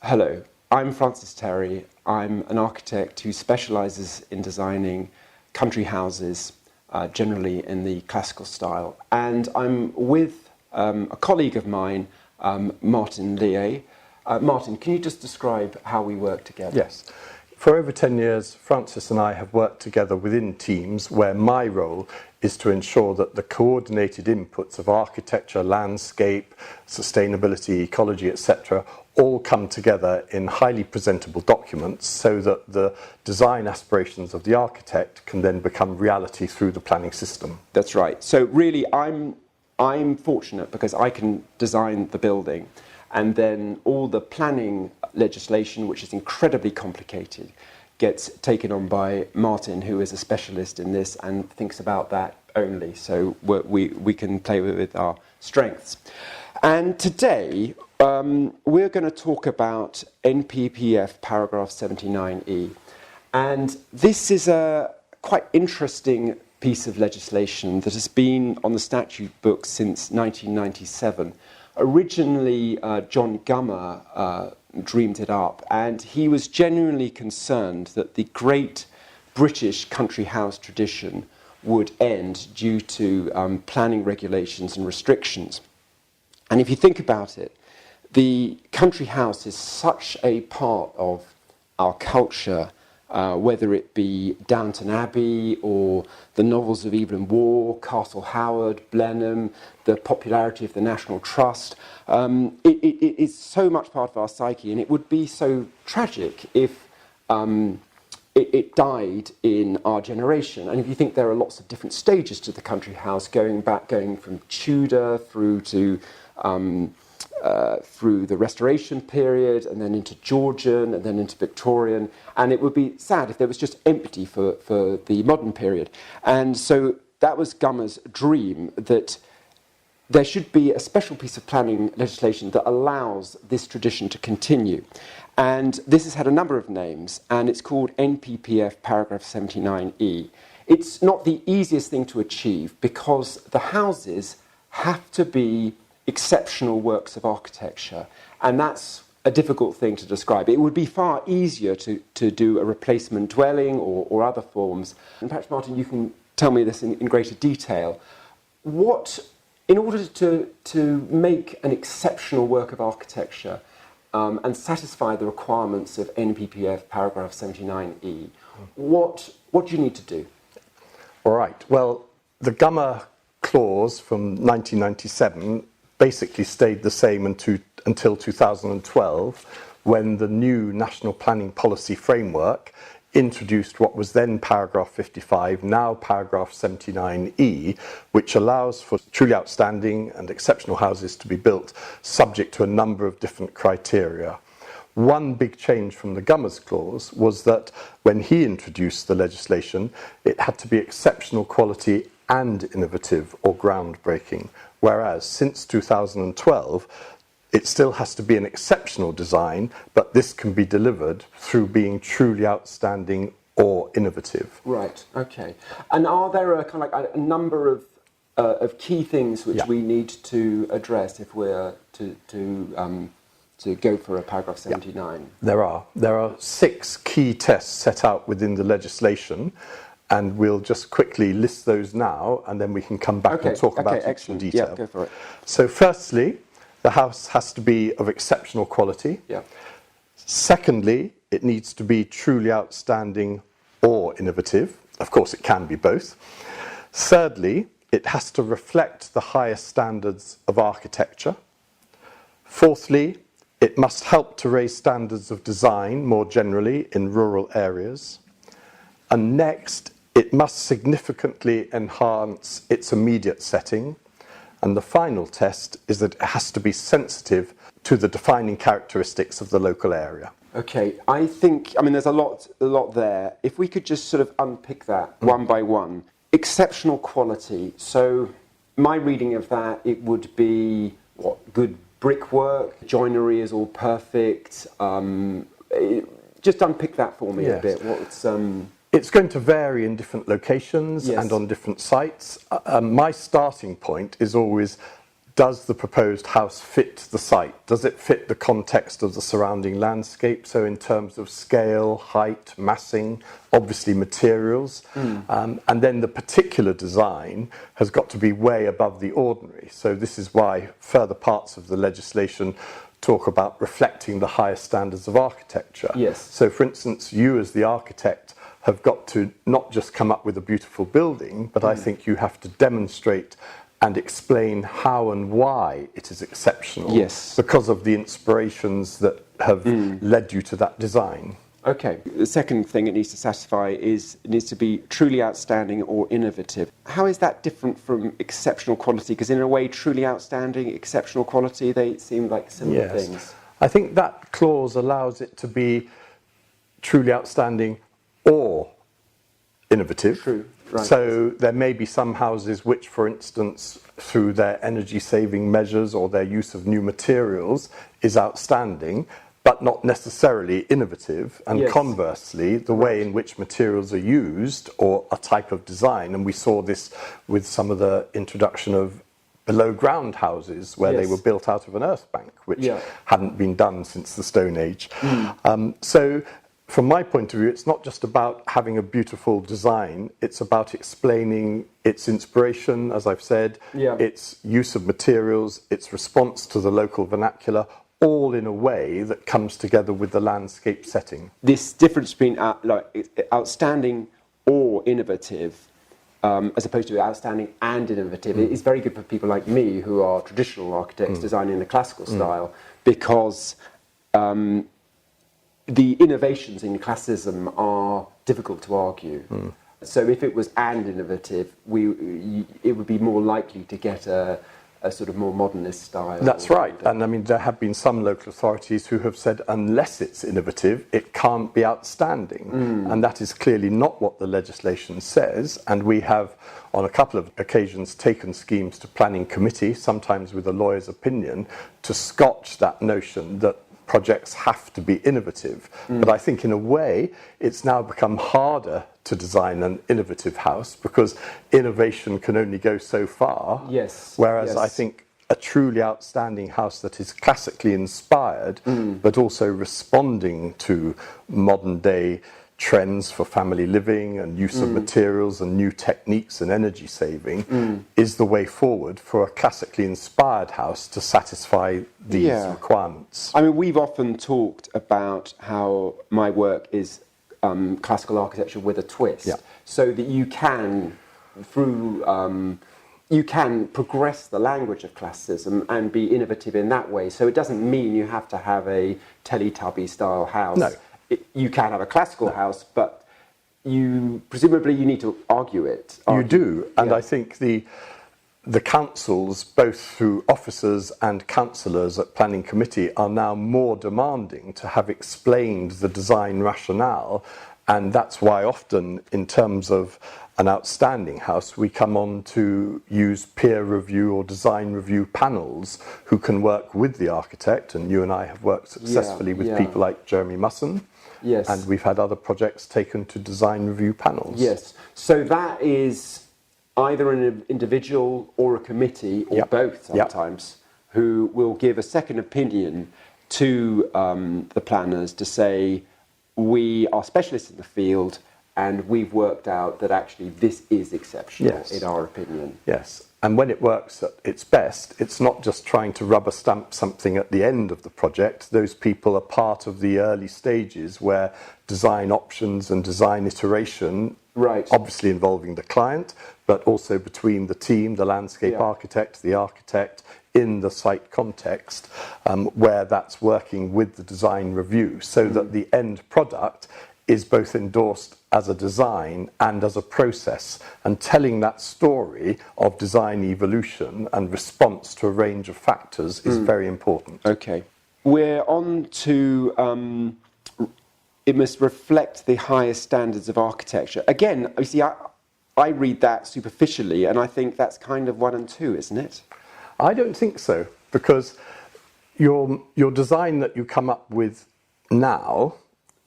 Hello, I'm Francis Terry. I'm an architect who specialises in designing country houses, generally in the classical style. And I'm with a colleague of mine, Martin Leay. Martin, can you just describe how we work together? Yes. For over 10 years, Francis and I have worked together within teams where my role is to ensure that the coordinated inputs of architecture, landscape, sustainability, ecology, etc. all come together in highly presentable documents so that the design aspirations of the architect can then become reality through the planning system. That's right. So really, I'm fortunate because I can design the building, and then all the planning legislation, which is incredibly complicated, gets taken on by Martin, who is a specialist in this and thinks about that only. So we can play with our strengths. And today, we're going to talk about NPPF paragraph 79E. And this is a quite interesting piece of legislation that has been on the statute books since 1997. Originally, John Gummer dreamed it up, and he was genuinely concerned that the great British country house tradition would end due to planning regulations and restrictions. And if you think about it, the country house is such a part of our culture, whether it be Downton Abbey or the novels of Evelyn Waugh, Castle Howard, Blenheim, the popularity of the National Trust. It is so much part of our psyche, and it would be so tragic if it died in our generation. And if you think there are lots of different stages to the country house, going from Tudor through to through the Restoration period, and then into Georgian, and then into Victorian, and it would be sad if there was just empty for the modern period. And so that was Gummer's dream, that there should be a special piece of planning legislation that allows this tradition to continue. And this has had a number of names, and it's called NPPF paragraph 79E. It's not the easiest thing to achieve because the houses have to be exceptional works of architecture, and that's a difficult thing to describe. It would be far easier to do a replacement dwelling or other forms. And perhaps, Martin, you can tell me this in greater detail. In order to make an exceptional work of architecture and satisfy the requirements of NPPF paragraph 79E, what do you need to do? All right. Well, the Gummer clause from 1997 basically stayed the same until 2012, when the new National Planning Policy Framework introduced what was then paragraph 55, now paragraph 79E, which allows for truly outstanding and exceptional houses to be built subject to a number of different criteria. One big change from the Gummer's clause was that when he introduced the legislation, it had to be exceptional quality and innovative or groundbreaking, whereas since 2012, it still has to be an exceptional design, but this can be delivered through being truly outstanding or innovative. Right, okay. And are there a number of key things which we need to address if we're to go for a paragraph 79? Yeah, there are 6 key tests set out within the legislation, and we'll just quickly list those now, and then we can come back and talk about it in detail. Yeah, go for it. So firstly, the house has to be of exceptional quality. Yeah. Secondly, it needs to be truly outstanding or innovative. Of course, it can be both. Thirdly, it has to reflect the highest standards of architecture. Fourthly, it must help to raise standards of design more generally in rural areas. And next, it must significantly enhance its immediate setting. And the final test is that it has to be sensitive to the defining characteristics of the local area. Okay, there's a lot there. If we could just sort of unpick that one by one. Exceptional quality. So my reading of that, it would be good brickwork, joinery is all perfect. Just unpick that for me a bit. It's going to vary in different locations and on different sites. My starting point is always does the proposed house fit the site? Does it fit the context of the surrounding landscape? So in terms of scale, height, massing, obviously materials. And then the particular design has got to be way above the ordinary. So this is why further parts of the legislation talk about reflecting the highest standards of architecture. Yes. So for instance, you as the architect have got to not just come up with a beautiful building, but I think you have to demonstrate and explain how and why it is exceptional. Yes. Because of the inspirations that have led you to that design. Okay. The second thing it needs to satisfy is it needs to be truly outstanding or innovative. How is that different from exceptional quality? Because in a way, truly outstanding, exceptional quality, they seem like similar things. I think that clause allows it to be truly outstanding or innovative. True. Right. So there may be some houses which, for instance, through their energy saving measures or their use of new materials is outstanding, but not necessarily innovative. And Yes. conversely, the way in which materials are used or a type of design, and we saw this with some of the introduction of below ground houses where they Yes. were built out of an earth bank, which Yeah. hadn't been done since the Stone Age. So from my point of view, it's not just about having a beautiful design, it's about explaining its inspiration, as I've said, Yeah. its use of materials, its response to the local vernacular, all in a way that comes together with the landscape setting. This difference between outstanding or innovative, as opposed to outstanding and innovative, is very good for people like me who are traditional architects designing in the classical style, because the innovations in classicism are difficult to argue. So if it was and innovative, it would be more likely to get a sort of more modernist style. That's right. And I mean, there have been some local authorities who have said unless it's innovative, it can't be outstanding. And that is clearly not what the legislation says. And we have, on a couple of occasions, taken schemes to planning committee, sometimes with a lawyer's opinion, to scotch that notion that projects have to be innovative. But I think in a way, it's now become harder to design an innovative house because innovation can only go so far. Yes. Whereas Yes. I think a truly outstanding house that is classically inspired, but also responding to modern day trends for family living and use of materials and new techniques and energy saving is the way forward for a classically inspired house to satisfy these requirements. I mean, we've often talked about how my work is classical architecture with a twist, so that you can, through you can progress the language of classicism and be innovative in that way. So it doesn't mean you have to have a Teletubby style house. No. You can have a classical house, but presumably you need to argue it. You do, and I think the councils, both through officers and councillors at planning committee, are now more demanding to have explained the design rationale, and that's why often in terms of an outstanding house we come on to use peer review or design review panels who can work with the architect, and you and I have worked successfully with people like Jeremy Musson. Yes. And we've had other projects taken to design review panels. Yes. So that is either an individual or a committee, or both sometimes, who will give a second opinion to the planners to say, we are specialists in the field and we've worked out that actually this is exceptional in our opinion. Yes. And when it works at its best, it's not just trying to rubber stamp something at the end of the project. Those people are part of the early stages where design options and design iteration, obviously involving the client, but also between the team, the landscape architect, the architect, in the site context, where that's working with the design review, so that the end product is both endorsed as a design and as a process, and telling that story of design evolution and response to a range of factors is very important. Okay. We're on to it must reflect the highest standards of architecture. Again, you see, I read that superficially, and I think that's kind of 1 and 2, isn't it? I don't think so, because your design that you come up with now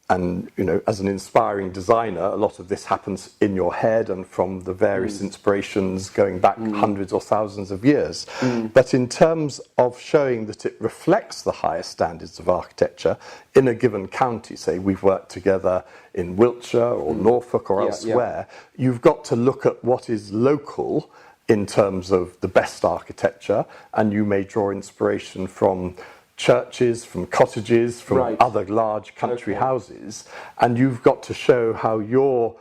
and as an inspiring designer, a lot of this happens in your head and from the various inspirations going back hundreds or thousands of years. But in terms of showing that it reflects the highest standards of architecture in a given county, say we've worked together in Wiltshire or Norfolk or elsewhere, you've got to look at what is local in terms of the best architecture, and you may draw inspiration from churches, from cottages, from other large country houses, and you've got to show how your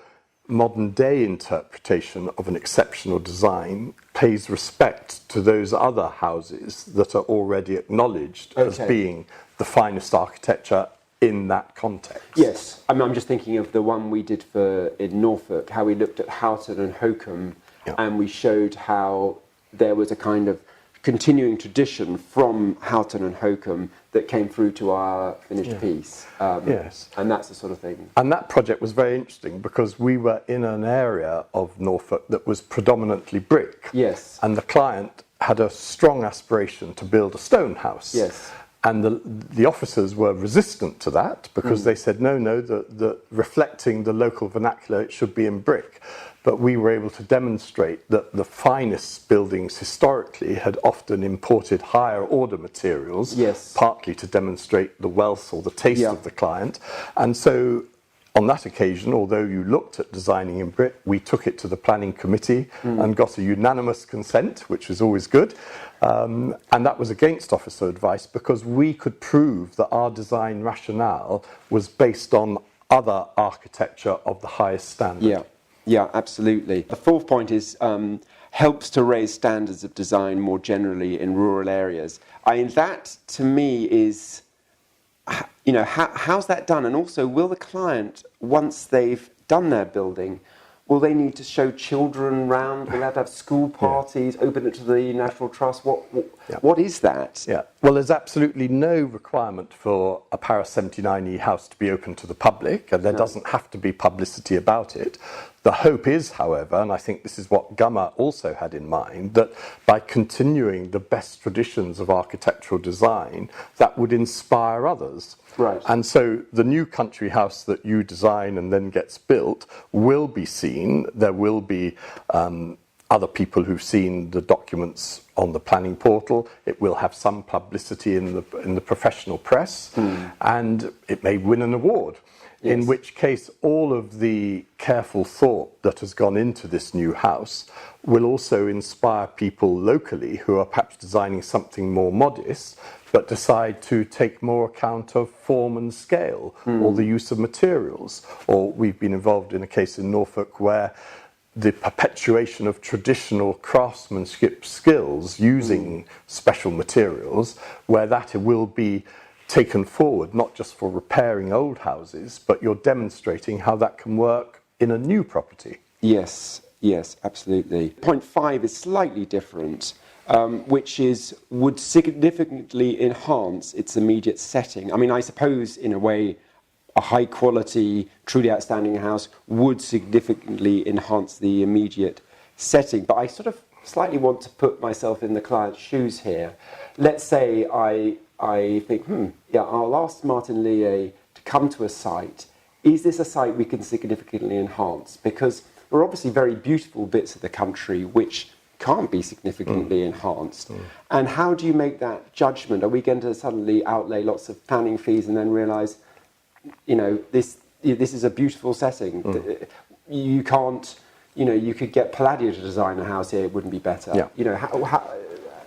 modern day interpretation of an exceptional design pays respect to those other houses that are already acknowledged as being the finest architecture in that context. Yes, I'm just thinking of the one we did in Norfolk, how we looked at Houghton and Hokum, and we showed how there was a kind of continuing tradition from Houghton and Hokum that came through to our finished piece. Yes. And that's the sort of thing. And that project was very interesting because we were in an area of Norfolk that was predominantly brick. Yes. And the client had a strong aspiration to build a stone house. Yes. And the officers were resistant to that because they said, no, the reflecting the local vernacular, it should be in brick. But we were able to demonstrate that the finest buildings historically had often imported higher order materials, partly to demonstrate the wealth or the taste of the client. And so on that occasion, although you looked at designing in brick, we took it to the planning committee and got a unanimous consent, which was always good. And that was against officer advice because we could prove that our design rationale was based on other architecture of the highest standard. Yeah, absolutely. The fourth point is helps to raise standards of design more generally in rural areas. That, to me, is, how's that done? And also, will the client, once they've done their building, will they need to show children round? Will they have to have school parties, open it to the National Trust? What is that? Yeah. Well, there's absolutely no requirement for a Paris 79E house to be open to the public, and there doesn't have to be publicity about it. The hope is, however, and I think this is what Gummer also had in mind, that by continuing the best traditions of architectural design, that would inspire others. Right. And so the new country house that you design and then gets built will be seen. There will be other people who've seen the documents on the planning portal. It will have some publicity in the professional press, and it may win an award. Yes. In which case all of the careful thought that has gone into this new house will also inspire people locally who are perhaps designing something more modest but decide to take more account of form and scale or the use of materials. Or we've been involved in a case in Norfolk where the perpetuation of traditional craftsmanship skills using special materials, where that will be taken forward, not just for repairing old houses, but you're demonstrating how that can work in a new property. Yes, absolutely. Point 5 is slightly different, which is would significantly enhance its immediate setting. I mean, I suppose in a way a high quality, truly outstanding house would significantly enhance the immediate setting. But I sort of slightly want to put myself in the client's shoes here. Let's say I think, I'll ask Martin Leay to come to a site. Is this a site we can significantly enhance? Because there are obviously very beautiful bits of the country which can't be significantly enhanced. And how do you make that judgment? Are we going to suddenly outlay lots of planning fees and then realise, this is a beautiful setting? You can't, you could get Palladio to design a house here, it wouldn't be better.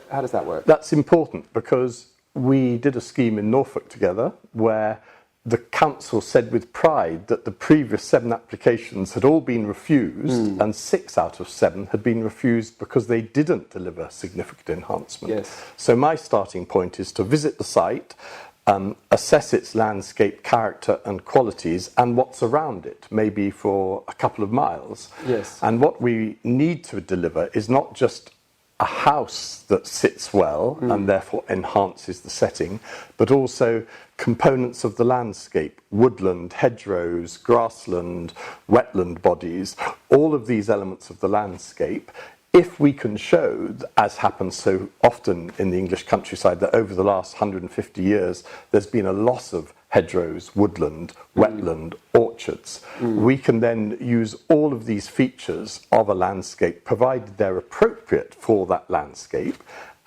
How does that work? That's important because we did a scheme in Norfolk together where the council said with pride that the previous 7 applications had all been refused and 6 out of 7 had been refused because they didn't deliver significant enhancement. Yes. So my starting point is to visit the site, assess its landscape character and qualities and what's around it, maybe for a couple of miles. Yes. And what we need to deliver is not just a house that sits well and therefore enhances the setting, but also components of the landscape, woodland, hedgerows, grassland, wetland bodies, all of these elements of the landscape. If we can show, as happens so often in the English countryside, that over the last 150 years there's been a loss of hedgerows, woodland, wetland, orchards. We can then use all of these features of a landscape, provided they're appropriate for that landscape,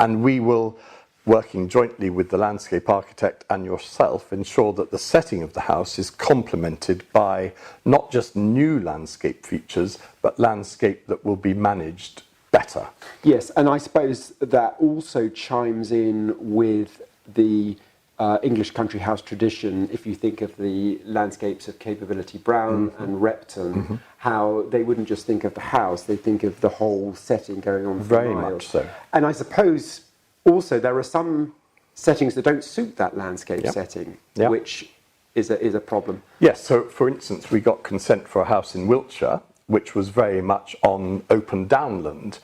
and we will, working jointly with the landscape architect and yourself, ensure that the setting of the house is complemented by not just new landscape features, but landscape that will be managed better. Yes, and I suppose that also chimes in with the English country house tradition. If you think of the landscapes of Capability Brown and Repton, how they wouldn't just think of the house, they think of the whole setting going on for Very miles. much so. And I suppose also there are some settings that don't suit that landscape setting, which is a problem. Yes, so for instance, we got consent for a house in Wiltshire, which was very much on open downland.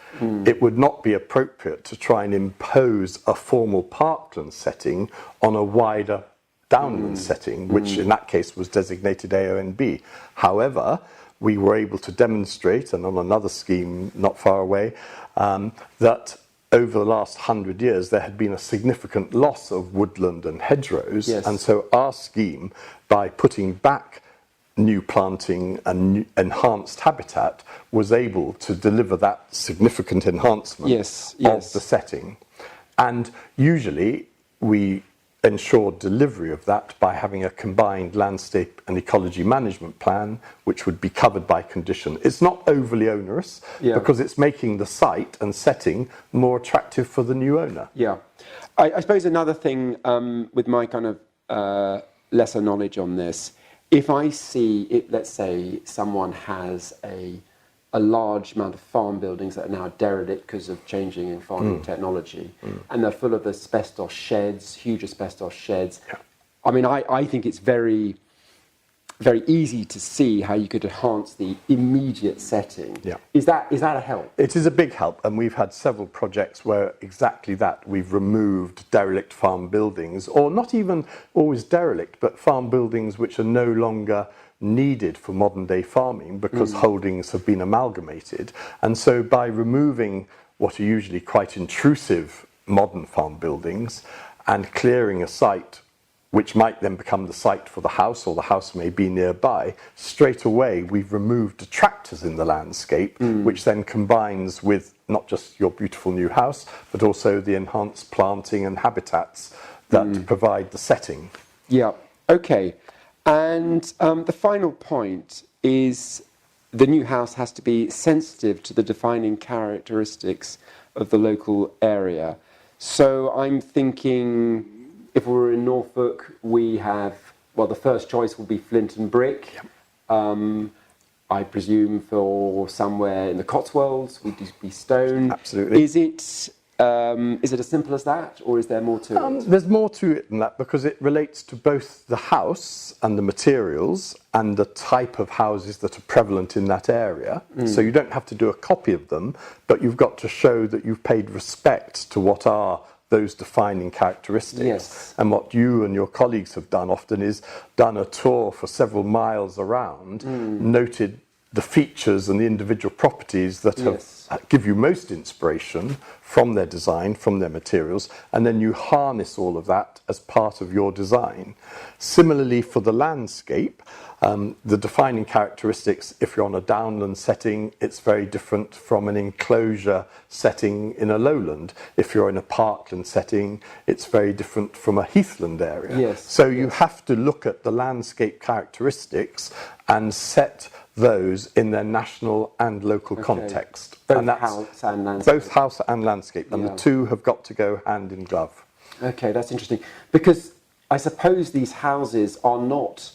It would not be appropriate to try and impose a formal parkland setting on a wider downland setting, which in that case was designated AONB. However, we were able to demonstrate, and on another scheme not far away, that over the last 100 years there had been a significant loss of woodland and hedgerows, and so our scheme, by putting back new planting and enhanced habitat, was able to deliver that significant enhancement of the setting. And usually we ensure delivery of that by having a combined landscape and ecology management plan, which would be covered by condition. It's not overly onerous because it's making the site and setting more attractive for the new owner. Yeah. I suppose another thing with my kind of lesser knowledge on this, if I see it, let's say someone has a large amount of farm buildings that are now derelict because of changing in farming technology, and they're full of asbestos sheds, huge asbestos sheds. I mean, I think it's very, very easy to see how you could enhance the immediate setting. Is that a help? It is a big help, and we've had several projects where exactly that. We've removed derelict farm buildings, or not even always derelict, but farm buildings which are no longer needed for modern day farming because holdings have been amalgamated. And so by removing what are usually quite intrusive modern farm buildings and clearing a site which might then become the site for the house, or the house may be nearby, straight away we've removed detractors in the landscape, which then combines with not just your beautiful new house, but also the enhanced planting and habitats that provide the setting. Yeah, okay. And the final point is the new house has to be sensitive to the defining characteristics of the local area. So I'm thinking, if we're in Norfolk, we have, well, the first choice will be flint and brick. I presume for somewhere in the Cotswolds would be stone. Absolutely. Is it as simple as that, or is there more to it? There's more to it than that, because it relates to both the house and the materials and the type of houses that are prevalent in that area. So you don't have to do a copy of them, but you've got to show that you've paid respect to what are those defining characteristics. And what you and your colleagues have done often is done a tour for several miles around, noted the features and the individual properties that give you most inspiration from their design, from their materials, and then you harness all of that as part of your design. Similarly for the landscape, the defining characteristics, if you're on a downland setting, it's very different from an enclosure setting in a lowland. If you're in a parkland setting, it's very different from a heathland area. So you have to look at the landscape characteristics and set those in their national and local context. Both house and landscape. Both house and landscape, and the two have got to go hand in glove. Okay, that's interesting. Because I suppose these houses are not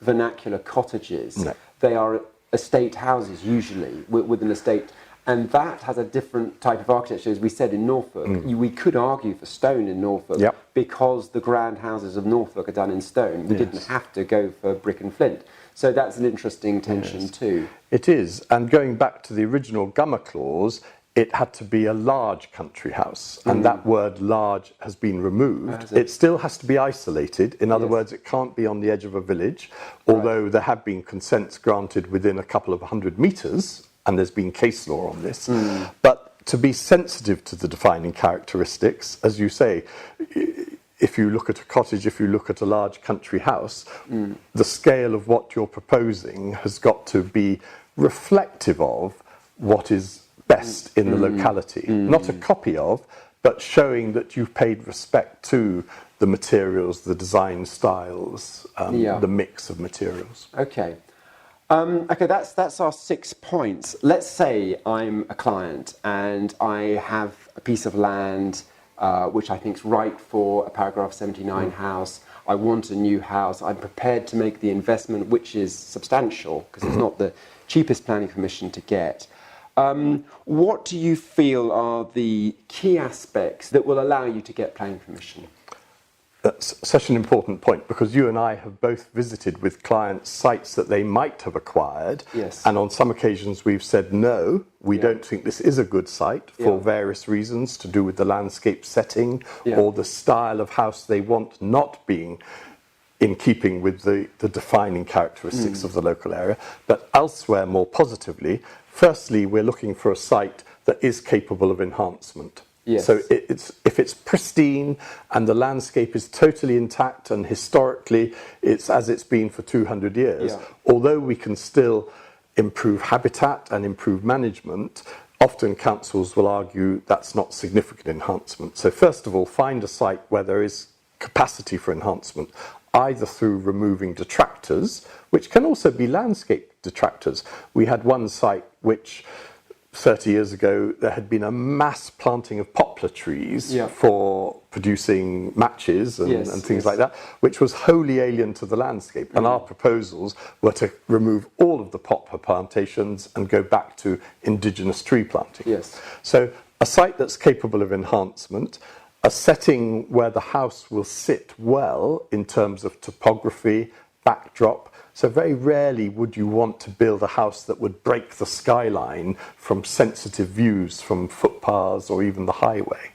vernacular cottages. No. They are estate houses, usually, with an estate. And that has a different type of architecture. As we said in Norfolk, we could argue for stone in Norfolk because the grand houses of Norfolk are done in stone. We didn't have to go for brick and flint. So that's an interesting tension too. It is. And going back to the original Gummer clause, it had to be a large country house. And that word large has been removed. It still has to be isolated. In other words, it can't be on the edge of a village, although there have been consents granted within a couple of 100 metres, and there's been case law on this. But to be sensitive to the defining characteristics, as you say, if you look at a cottage, if you look at a large country house, the scale of what you're proposing has got to be reflective of what is best in the locality. Not a copy of, but showing that you've paid respect to the materials, the design styles, the mix of materials. Okay. Okay, that's our 6 points. Let's say I'm a client and I have a piece of land which I think is right for a paragraph 79 house. I want a new house. I'm prepared to make the investment, which is substantial because it's not the cheapest planning permission to get. What do you feel are the key aspects that will allow you to get planning permission? That's such an important point because you and I have both visited with clients sites that they might have acquired. Yes. And on some occasions we've said, no, we don't think this is a good site for various reasons to do with the landscape setting or the style of house they want not being in keeping with the defining characteristics of the local area. But elsewhere, more positively, firstly, we're looking for a site that is capable of enhancement. Yes. So if it's pristine and the landscape is totally intact and historically it's as it's been for 200 years, although we can still improve habitat and improve management, often councils will argue that's not significant enhancement. So first of all, find a site where there is capacity for enhancement, either through removing detractors, which can also be landscape detractors. We had one site which 30 years ago, there had been a mass planting of poplar trees for producing matches and things like that, which was wholly alien to the landscape. And our proposals were to remove all of the poplar plantations and go back to indigenous tree planting. Yes. So a site that's capable of enhancement, a setting where the house will sit well in terms of topography, backdrop. So very rarely would you want to build a house that would break the skyline from sensitive views from footpaths or even the highway.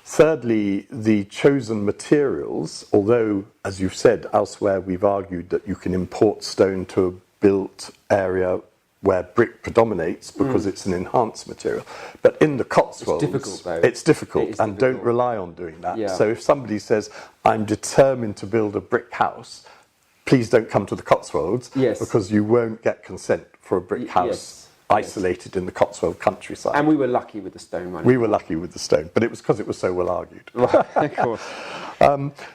Thirdly, the chosen materials, although, as you've said, elsewhere we've argued that you can import stone to a built area where brick predominates because it's an enhanced material. But in the Cotswolds, it's difficult, and don't rely on doing that. Yeah. So if somebody says, I'm determined to build a brick house, please don't come to the Cotswolds because you won't get consent for a brick house isolated in the Cotswold countryside. And we were lucky with the stone one. We were lucky with the stone, but it was because it was so well argued. Of course.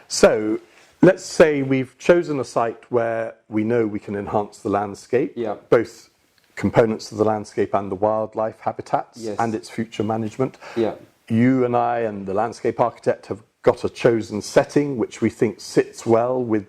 So let's say we've chosen a site where we know we can enhance the landscape, both components of the landscape and the wildlife habitats and its future management. You and I and the landscape architect have got a chosen setting which we think sits well with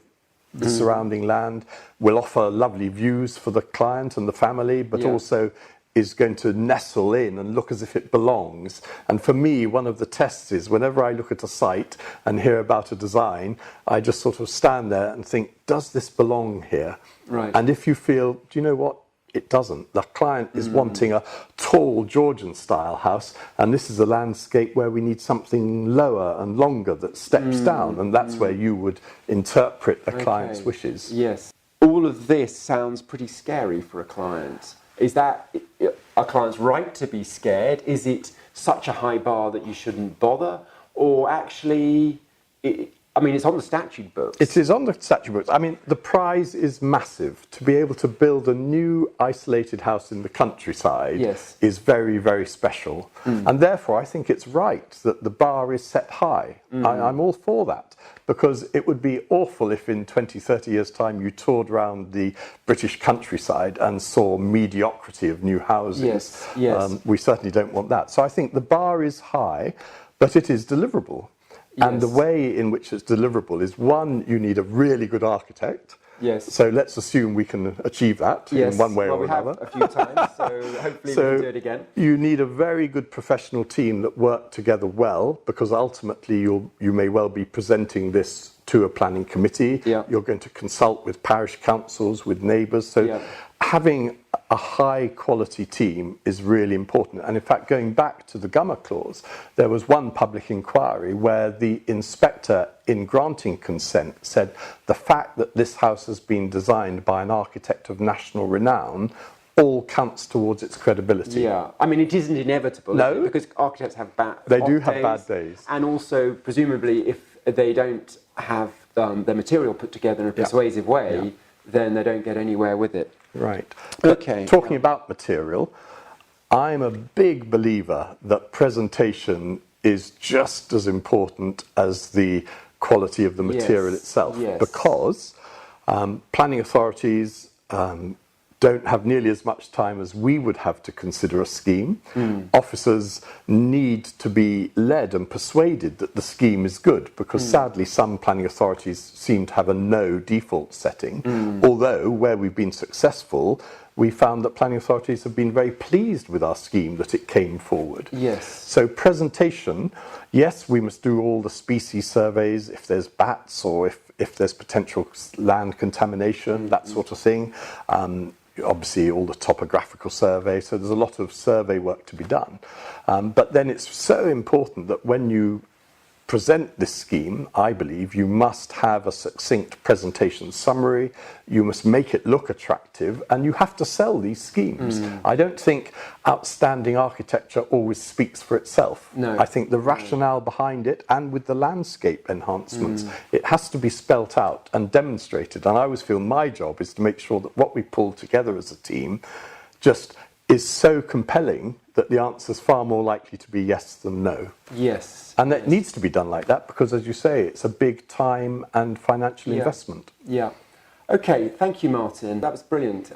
the surrounding land, will offer lovely views for the client and the family, but also is going to nestle in and look as if it belongs. And for me, one of the tests is whenever I look at a site and hear about a design, I just sort of stand there and think, does this belong here? Right. And if you feel, do you know what? It doesn't. The client is wanting a tall Georgian style house, and this is a landscape where we need something lower and longer that steps down, and that's where you would interpret the client's wishes. Yes. All of this sounds pretty scary for a client. Is that a client's right to be scared? Is it such a high bar that you shouldn't bother? Or actually, it's on the statute books. It is on the statute books. I mean, the prize is massive. To be able to build a new isolated house in the countryside is very, very special. And therefore, I think it's right that the bar is set high. I'm all for that. Because it would be awful if in 20, 30 years' time you toured around the British countryside and saw mediocrity of new houses. We certainly don't want that. So I think the bar is high, but it is deliverable. And the way in which it's deliverable is, one, you need a really good architect. So let's assume we can achieve that in one way or another. We have a few times, so hopefully we can do it again. You need a very good professional team that work together well, because ultimately you may well be presenting this to a planning committee. You're going to consult with parish councils, with neighbours. So having a high quality team is really important. And in fact, going back to the Gummer clause, there was one public inquiry where the inspector in granting consent said the fact that this house has been designed by an architect of national renown all counts towards its credibility. It isn't inevitable, is it? Because architects have bad days. They do have bad days. And also, presumably, if they don't have their material put together in a persuasive way, then they don't get anywhere with it. Right. Okay. Talking about material, I'm a big believer that presentation is just as important as the quality of the material itself, because planning authorities don't have nearly as much time as we would have to consider a scheme. Officers need to be led and persuaded that the scheme is good, because sadly some planning authorities seem to have a no default setting, although where we've been successful, we found that planning authorities have been very pleased with our scheme, that it came forward. Yes. So presentation, yes, we must do all the species surveys if there's bats or if there's potential land contamination, that sort of thing. Obviously all the topographical survey, so there's a lot of survey work to be done. But then it's so important that when you present this scheme, I believe you must have a succinct presentation summary, you must make it look attractive, and you have to sell these schemes. I don't think outstanding architecture always speaks for itself. No. I think the rationale behind it, and with the landscape enhancements, it has to be spelt out and demonstrated. And I always feel my job is to make sure that what we pull together as a team just is so compelling that the answer is far more likely to be yes than no. Yes. And that needs to be done like that, because, as you say, it's a big time and financial investment. Yeah. Okay, thank you, Martin. That was brilliant.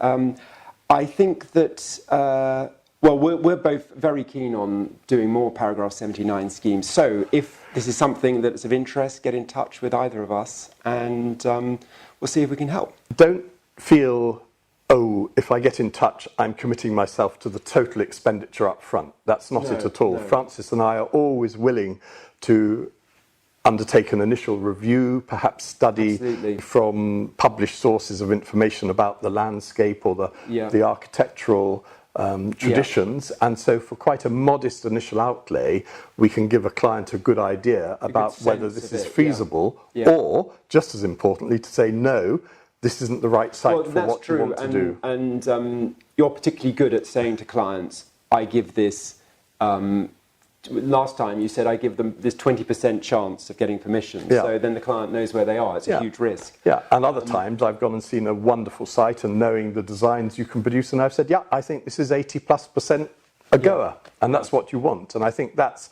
I think that, well, we're both very keen on doing more Paragraph 79 schemes. So if this is something that's of interest, get in touch with either of us, and we'll see if we can help. Don't feel, oh, if I get in touch, I'm committing myself to the total expenditure up front. That's not it at all. No. Francis and I are always willing to undertake an initial review, perhaps study from published sources of information about the landscape or the architectural traditions. And so for quite a modest initial outlay, we can give a client a good idea about whether this is feasible, or, just as importantly, to say, no, this isn't the right site for what you want to do. And you're particularly good at saying to clients, I give this, last time you said I give them this 20% chance of getting permission. So then the client knows where they are. It's a huge risk. And other times I've gone and seen a wonderful site, and knowing the designs you can produce, and I've said, I think this is 80+% a goer, and that's what you want. And I think that's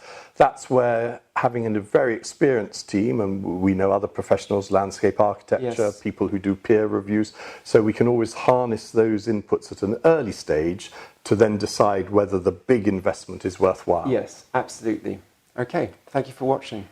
where having a very experienced team, and we know other professionals, landscape architecture, people who do peer reviews, so we can always harness those inputs at an early stage to then decide whether the big investment is worthwhile. Yes, absolutely. Okay, thank you for watching.